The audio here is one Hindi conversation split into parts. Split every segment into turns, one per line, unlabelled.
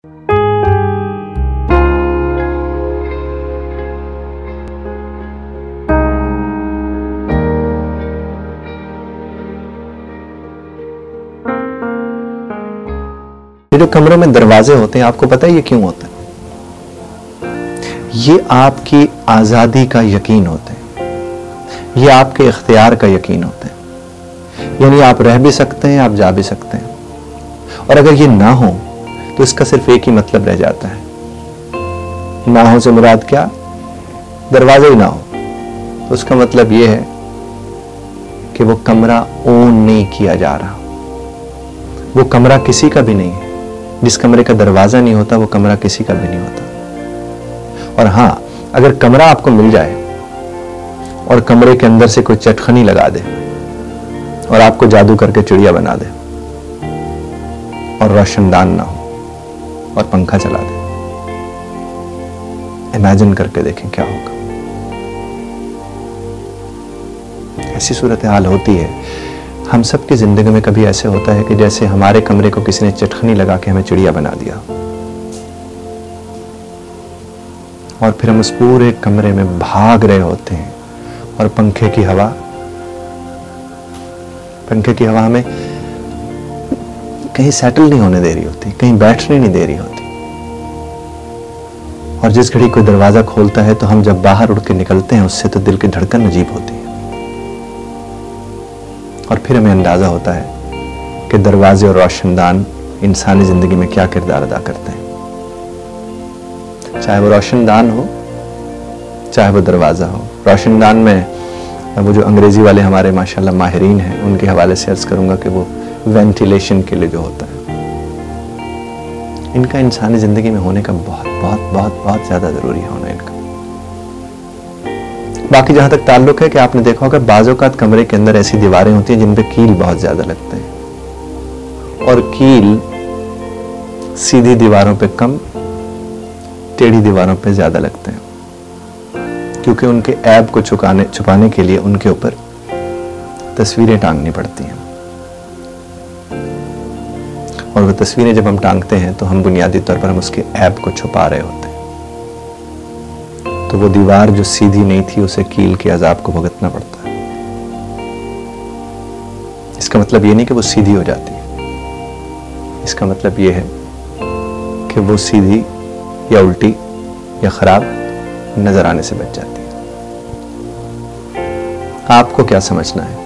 ये जो कमरों में दरवाजे होते हैं, आपको पता है ये क्यों होता है? ये आपकी आजादी का यकीन होता है, ये आपके इख्तियार का यकीन होता है। यानी आप रह भी सकते हैं, आप जा भी सकते हैं। और अगर ये ना हो तो इसका सिर्फ एक ही मतलब रह जाता है, ना हो से मुराद क्या? दरवाजा ही ना हो। तो उसका मतलब यह है कि वो कमरा ओन नहीं किया जा रहा, वो कमरा किसी का भी नहीं है। जिस कमरे का दरवाजा नहीं होता वो कमरा किसी का भी नहीं होता। और हां, अगर कमरा आपको मिल जाए और कमरे के अंदर से कोई चटखनी लगा दे और आपको जादू करके चिड़िया बना दे और रोशनदान ना हो और पंखा चला दे, इमेजिन करके देखें क्या होगा। ऐसी सूरत हाल होती है। हम सबकी जिंदगी में कभी ऐसे होता है कि जैसे हमारे कमरे को किसी ने चटखनी लगा के हमें चिड़िया बना दिया और फिर हम उस पूरे कमरे में भाग रहे होते हैं और पंखे की हवा हमें कहीं सेटल नहीं होने दे रही होती, कहीं बैठने नहीं दे रही होती। और जिस घड़ी कोई दरवाजा खोलता है तो हम जब बाहर उड़ के निकलते हैं उससे तो दिल की धड़कन अजीब होती है। और फिर हमें अंदाजा होता है कि दरवाजे और रोशनदान इंसानी जिंदगी में क्या किरदार अदा करते हैं। चाहे वो रोशनदान हो, चाहे वो दरवाजा हो। रोशनदान में वो जो अंग्रेजी वाले हमारे माशाल्लाह माहिरीन हैं, उनके हवाले से अर्ज करूंगा कि वो वेंटिलेशन के लिए जो होता है, इनका इंसानी जिंदगी में होने का बहुत बहुत बहुत बहुत ज्यादा जरूरी है होना इनका। बाकी जहां तक ताल्लुक है कि आपने देखा होगा बाज़ औक़ात कमरे के अंदर ऐसी दीवारें होती हैं जिन पे कील बहुत ज्यादा लगते हैं और कील सीधी दीवारों पे कम, टेढ़ी दीवारों पे ज्यादा लगते हैं, क्योंकि उनके ऐब को छुपाने के लिए उनके ऊपर तस्वीरें टांगनी पड़ती हैं। और वो तस्वीरें जब हम टांगते हैं तो हम बुनियादी तौर पर हम उसके ऐब को छुपा रहे होते हैं। तो वो दीवार जो सीधी नहीं थी उसे कील के अजाब को भुगतना पड़ता है। इसका मतलब ये नहीं कि वो सीधी हो जाती है, इसका मतलब ये है कि वो सीधी या उल्टी या खराब नजर आने से बच जाती है। आपको क्या समझना है?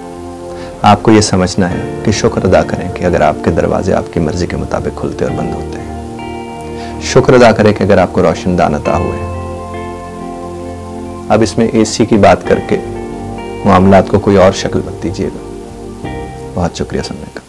आपको यह समझना है कि शुक्र अदा करें कि अगर आपके दरवाजे आपकी मर्जी के मुताबिक खुलते और बंद होते हैं। शुक्र अदा करें कि अगर आपको रोशनदान अता हुए। अब इसमें एसी की बात करके मामलात को कोई और शक्ल मत दीजिएगा। बहुत शुक्रिया सुनने का।